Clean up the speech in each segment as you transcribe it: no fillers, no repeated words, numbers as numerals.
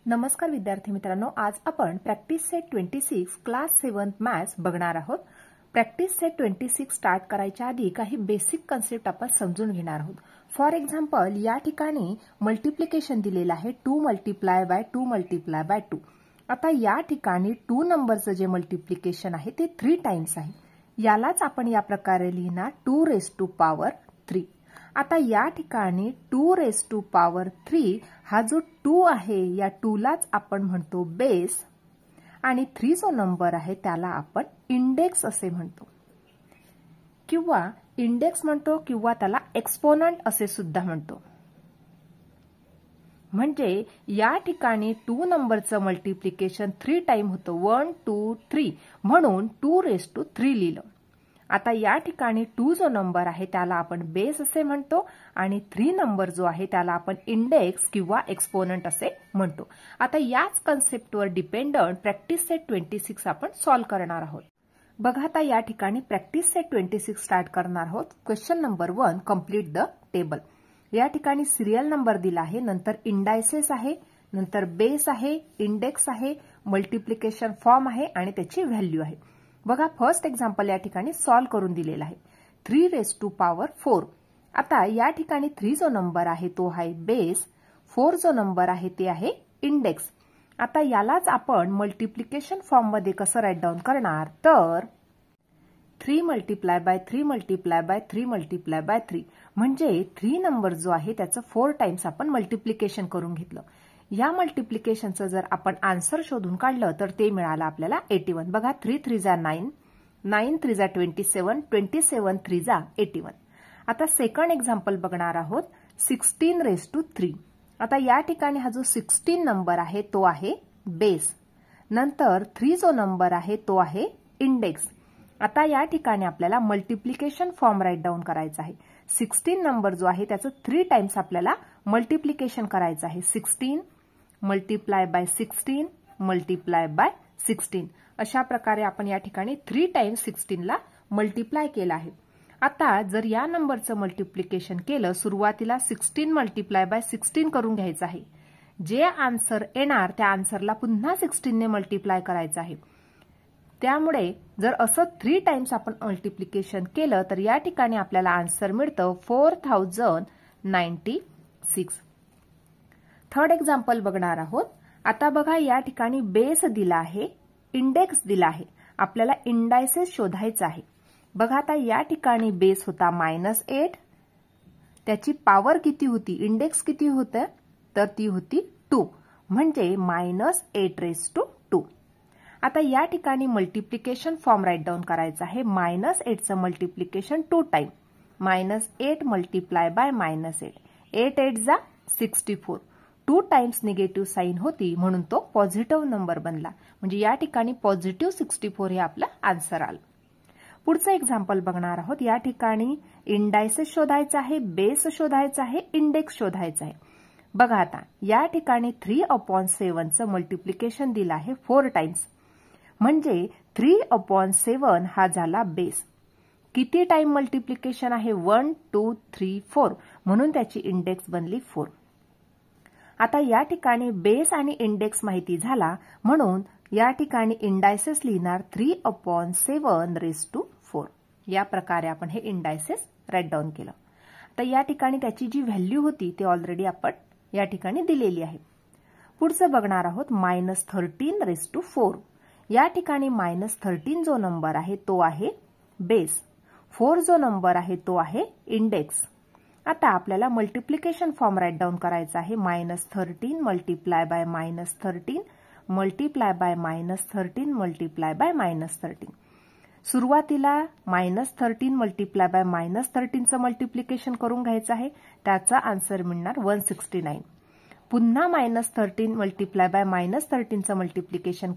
नमस्कार विद्यार्थी मित्रांनो, आज आपण प्रॅक्टिस सेट 26 क्लास 7 मॅथ्स बघणार आहोत। प्रॅक्टिस सेट 26 स्टार्ट करायच्या आधी काही बेसिक कन्सेप्ट आपण समजून घेणार आहोत। फॉर एक्झाम्पल, या ठिकाणी मल्टिप्लिकेशन दिलेलं आहे 2 मल्टिप्लाय बाय 2 मल्टिप्लाय बाय 2। आता या ठिकाणी 2 नंबरचं जे मल्टिप्लिकेशन आहे ते 3 टाइम्स आहे। यालाच आपण या प्रकारे लिहिणार 2 रेज टू पॉवर 3। आता या ठिकाणी 2 रेज टू पॉवर 3 हा जो 2 आहे या 2 लाच आपण म्हणतो बेस आणि 3 जो नंबर आहे त्याला आपण इंडेक्स असे म्हणतो किंवा इंडेक्स म्हणतो किंवा त्याला एक्सपोनंट असे सुद्धा म्हणतो। म्हणजे या ठिकाणी 2 नंबरचं मल्टिप्लिकेशन 3 टाइम होतं 1 2 3 म्हणून 2 रेज टू 3 लिहिलं। आता या ठिकाणी 2 जो नंबर आहे त्याला आपण बेस असे म्हणतो आणि 3 नंबर जो आहे त्याला आपण इंडेक्स किंवा एक्सपोनंट असे म्हणतो। आता याच कन्सेप्टवर डिपेंडंट प्रॅक्टिस सेट 26 आपण सॉल्व्ह करणार आहोत। बघा, आता या ठिकाणी प्रॅक्टिस सेट 26 स्टार्ट करणार आहोत। Question number 1, complete the table. या ठिकाणी सिरियल नंबर दिला आहे, नंतर इंडायसेस आहे, नंतर बेस आहे, इंडेक्स आहे, मल्टिप्लिकेशन फॉर्म आहे आणि त्याची व्हॅल्यू आहे। बघा, फर्स्ट एक्झाम्पल या ठिकाणी सॉल्व्ह करून दिलेला आहे 3 रेज टू पॉवर 4। आता या ठिकाणी 3 जो नंबर आहे तो आहे बेस, 4 जो नंबर आहे ते आहे इंडेक्स। आता यालाच आपण मल्टिप्लिकेशन फॉर्म मध्ये कसं राईट डाऊन करणार, तर 3 multiply by 3 multiply by 3 multiply by 3 म्हणजे 3 नंबर जो आहे त्याचं 4 टाइम्स आपण मल्टिप्लिकेशन करून घेतलं। या मल्टिप्लिकेशनचं जर आपण आन्सर शोधून काढलं तर ते मिळालं आपल्याला 81। बघा, 3 3 जा 9, 9 3 जा 27, 27 3 जा 81। आता सेकंड एक्झाम्पल बघणार आहोत 16 रेज टू 3। आता या ठिकाणी हा जो 16 नंबर आहे तो आहे बेस, नंतर 3 जो नंबर आहे तो आहे इंडेक्स। आता या ठिकाणी आपल्याला मल्टिप्लिकेशन फॉर्म राईट डाऊन करायचा आहे। 16 नंबर जो आहे त्याचं 3 टाइम्स आपल्याला मल्टिप्लिकेशन करायचं आहे। 16 मल्टिप्लाय बाय 16 मल्टिप्लाय बाय 16 अशा प्रकारे आपण या ठिकाणी 3 टाइम्स 16 ला मल्टिप्लाय केलं आहे। आता जर या नंबरचं मल्टिप्लिकेशन केलं, सुरुवातीला 16 मल्टिप्लाय बाय 16 करून घ्यायचं आहे। जे आन्सर येणार त्या आन्सरला पुन्हा 16 ने मल्टिप्लाय करायचं आहे। त्यामुळे जर असं 3 टाइम्स आपण मल्टिप्लिकेशन केलं तर या ठिकाणी आपल्याला आन्सर मिळतं 4096। थर्ड एक्झाम्पल बघणार आहोत। आता बघा, या ठिकाणी बेस दिला आहे, इंडेक्स दिला आहे, आपल्याला इंडायसेस शोधायचं आहे। बघा, आता या ठिकाणी बेस होता -8, त्याची पॉवर किती होती, इंडेक्स किती होतं, तर ती होती 2 म्हणजे -8 रेज टू 2। आता या ठिकाणी मल्टिप्लिकेशन फॉर्म राईट डाऊन करायचा आहे। -8चं मल्टिप्लिकेशन 2 टाइम, -8 मल्टिप्लाय बाय -8, 8 8 जा 64, 2 टाइम्स निगेटिव्ह साईन होती म्हणून तो पॉझिटिव्ह नंबर बनला। म्हणजे या ठिकाणी पॉझिटिव्ह 64 हे आपलं आन्सर आलं। पुढचं एक्झाम्पल बघणार आहोत। या ठिकाणी इंडायसेस शोधायचं आहे, बेस शोधायचा आहे, इंडेक्स शोधायचं आहे। बघा, आता या ठिकाणी 3/7चं मल्टिप्लिकेशन दिलं आहे 4 टाइम्स म्हणजे 3/7 हा झाला बेस। किती टाइम मल्टिप्लिकेशन आहे, 1 2 3 4 म्हणून त्याची इंडेक्स बनली 4। आता या ठिकाणी बेस आणि इंडेक्स माहिती झाला म्हणून या ठिकाणी इंडायसेस लिहिणार 3/7 रेज टू 4। या प्रकारे आपण हे इंडायसेस राईट डाऊन केलं। तर या ठिकाणी त्याची जी व्हॅल्यू होती ती ऑलरेडी आपण या ठिकाणी दिलेली आहे। पुढचं बघणार आहोत -13 रेज टू 4। या ठिकाणी -13 जो नंबर आहे तो आहे बेस, 4 जो नंबर आहे तो आहे इंडेक्स। आता आपल्याला मल्टिप्लिकेशन फॉर्म राईट डाऊन करायचा आहे। -13 multiply by -13 multiply by -13 multiply by -13। सुरुवातीला -13 मल्टिप्लाय बाय -13चं मल्टिप्लिकेशन करून घ्यायचं आहे, त्याचा आन्सर मिळणार 169। पुन्हा -13 मल्टिप्लाय बाय -13चं मल्टिप्लिकेशन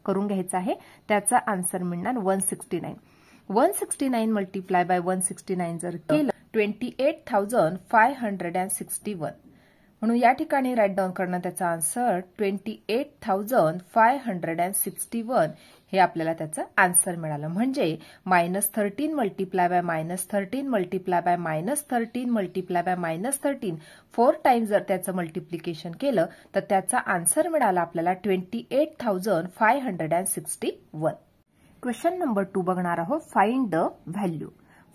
करून घ्यायचं आहे, त्याचा आन्सर मिळणार 169। 169 मल्टिप्लाय बाय 169 जर केलं 28,561 म्हणून या ठिकाणी राईट डाऊन करणं त्याचा आन्सर 28,561 हे आपल्याला त्याचं आन्सर मिळालं. म्हणजे -13 multiply by -13 multiply by -13 multiply by -13 4 times जर त्याचं मल्टिप्लिकेशन केलं तर त्याचा आन्सर मिळाला आपल्याला 28,561. क्वेश्चन नंबर 2 बघणार आहोत. Find the value.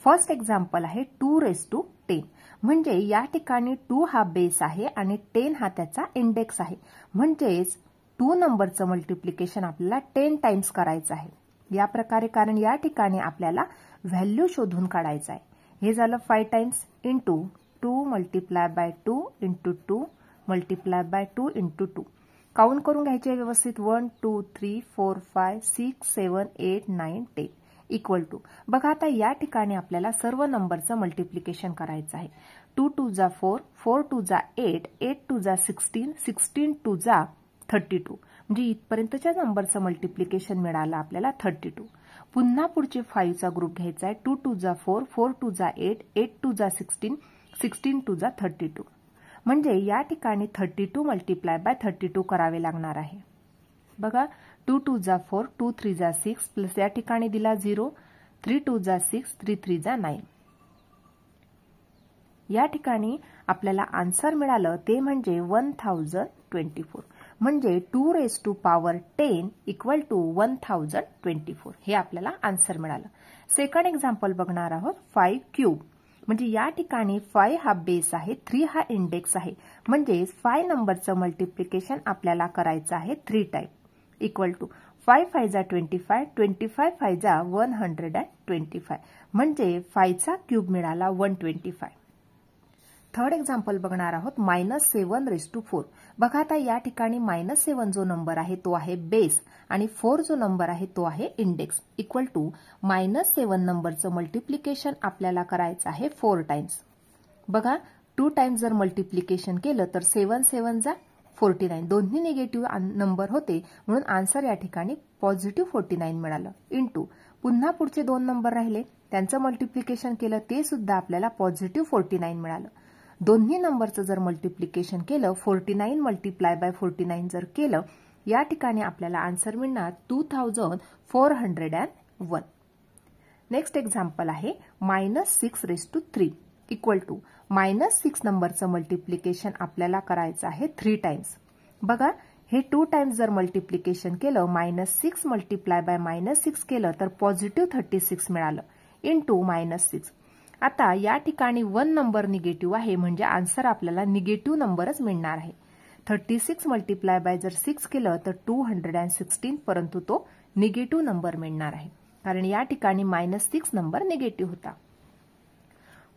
First example आहे 2⁻10. म्हणजे या ठिकाणी 2 हा बेस आहे आणि 10 हा त्याचा इंडेक्स आहे. म्हणजेच 2 नंबरचं मल्टिप्लिकेशन आपल्याला 10 टाइम्स करायचं आहे. या प्रकारे, कारण या ठिकाणी आपल्याला व्हॅल्यू शोधून काढायचं आहे. हे झालं 5 times into 2 multiply by 2 into 2 multiply by 2 into 2. Count करून घ्यायचे व्यवस्थित. 1 2 3 4 5 6 7 8 9 10 इक्वल टू. बघा आता या ठिकाणी आपल्याला सर्व नंबरचं मल्टिप्लिकेशन करायचं आहे. 2 2 जा 4 4 2 जा 8 8 2 जा 16 16 2 जा 32. म्हणजे इथपर्यंतच्या नंबरचं मल्टिप्लिकेशन मिळालं आपल्याला 32. पुन्हा पुढचे 5 चा ग्रुप घ्यायचा आहे. 2 2 जा 4 4 2 जा 8 8 2 जा 16 16 2 जा 32. म्हणजे या ठिकाणी 32 मल्टिप्लाय बाय 32 करावे लागणार आहे. बघा 2 2 जा 4 2 3 जा 6 प्लस या ठिकाणी दिला 0 3 2 जा 6 3 3 जा 9. या ठिकाणी आपल्याला आन्सर मिळालं ते म्हणजे 1024. म्हणजे 2⁻10 इक्वल टू 1024 हे आपल्याला आन्सर मिळालं. सेकंड एक्झाम्पल बघणार आहोत. 5 क्यूब. म्हणजे या ठिकाणी 5 हा बेस आहे, 3 हा इंडेक्स आहे. म्हणजे 5 नंबरचं मल्टिप्लिकेशन आपल्याला करायचं आहे 3 टाइम. इक्वल टू 5 5 जा 25 25 5 जा 125. म्हणजे 5 चा क्यूब मिळाला 125. थर्ड एक्झाम्पल बघणार आहोत. -7⁻4. बघा आता या ठिकाणी -7 जो नंबर आहे तो आहे बेस आणि 4 जो नंबर आहे तो आहे इंडेक्स. इक्वल टू -7 नंबरचं मल्टिप्लिकेशन आपल्याला करायचं आहे 4 टाइम्स. बघा 2 टाइम्स जर मल्टिप्लिकेशन केलं तर 7 7 जा 49. दोन्ही निगेटिव्ह नंबर होते म्हणून आन्सर या ठिकाणी पॉझिटिव्ह 49 मिळालं. इंटू पुन्हा पुढचे 2 नंबर राहिले त्यांचं मल्टिप्लिकेशन केलं ते सुद्धा आपल्याला पॉझिटिव्ह 49 मिळालं. दोन्ही नंबरचं जर मल्टिप्लिकेशन केलं 49 मल्टिप्लाय बाय 49 जर केलं या ठिकाणी आपल्याला आन्सर मिळणार 2401. नेक्स्ट एक्झाम्पल आहे -6⁻3 इक्वल टू -6 नंबरचं मल्टिप्लिकेशन आपल्याला करायचं आहे 3 टाइम्स. बघा हे 2 टाइम्स जर मल्टिप्लिकेशन केलं -6 मल्टिप्लाय बाय -6 केलं तर पॉझिटिव्ह 36 मिळालं इंटू -6. आता या ठिकाणी 1 नंबर निगेटिव्ह आहे म्हणजे आन्सर आपल्याला निगेटिव्ह नंबरच मिळणार आहे. 36 मल्टिप्लाय बाय जर 6 केलं तर 216 परंतु तो निगेटिव्ह नंबर मिळणार आहे कारण या ठिकाणी -6 नंबर निगेटिव्ह होता.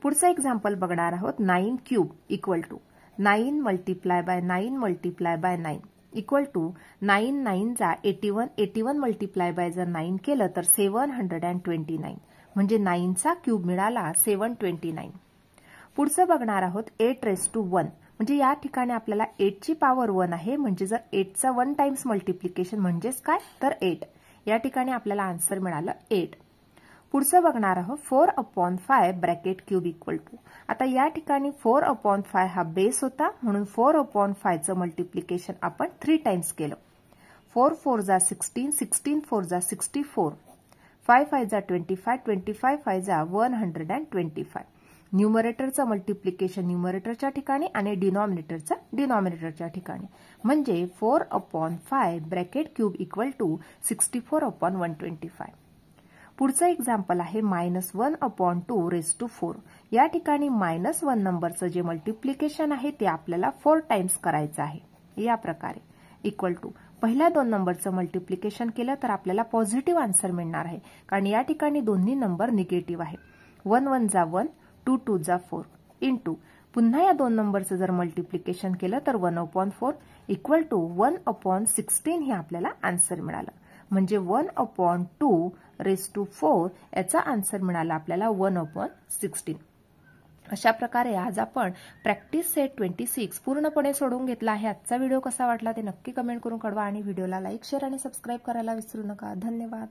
पुढचं एक्झाम्पल बघणार आहोत. 9 cube equal to 9 multiply by 9 multiply by 9 equal to 9 9 जा 81 81 मल्टिप्लाय बाय जर 9 केलं तर 729. म्हणजे 9 चा क्यूब मिळाला 729. पुढचं बघणार आहोत 8⁻1. म्हणजे या ठिकाणी आपल्याला 8 ची पॉवर 1 आहे म्हणजे जर 8 चा 1 टाइम्स मल्टिप्लिकेशन म्हणजेच काय तर 8. या ठिकाणी आपल्याला आन्सर मिळालं 8. पुढचं बघणार आहोत 4/5 ब्रॅकेट क्यूब इक्वल टू. आता या ठिकाणी 4/5 हा बेस होता म्हणून 4/5 चं मल्टिप्लिकेशन आपण 3 टाइम्स केलं. 4 4 जा 16 16 4 जा 64 5 5 जा 25 25 5 जा 125. न्यूमरेटरचं मल्टिप्लिकेशन न्यूमरेटरच्या ठिकाणी आणि डिनॉमिनेटरचं डिनॉमिनेटरच्या ठिकाणी. म्हणजे 4/5 ब्रॅकेट क्यूब इक्वल टू 64/125. पुढचं एक्झाम्पल आहे -1/2⁻4. या ठिकाणी -1 नंबरचं जे मल्टिप्लिकेशन आहे ते आपल्याला 4 टाइम्स करायचं आहे. या प्रकारे इक्वल टू पहिल्या 2 नंबरचं मल्टिप्लिकेशन केलं तर आपल्याला पॉझिटिव्ह आन्सर मिळणार आहे कारण या ठिकाणी दोन्ही नंबर निगेटिव्ह आहे. 1 1 जा 1 2 2 जा 4 इंटू पुन्हा या 2 नंबरचं जर मल्टिप्लिकेशन केलं तर 1/4 इक्वल टू 1/16 हे आपल्याला आन्सर मिळालं. म्हणजे 1/2⁻4 याचा आन्सर मिळाला आपल्याला 1/16. अशा प्रकारे आज आपण प्रॅक्टिस सेट 26 पूर्णपणे सोडवून घेतला आहे. आजचा व्हिडिओ कसा वाटला ते नक्की कमेंट करून कळवा आणि व्हिडिओला लाईक शेअर आणि सबस्क्राईब करायला विसरू नका. धन्यवाद.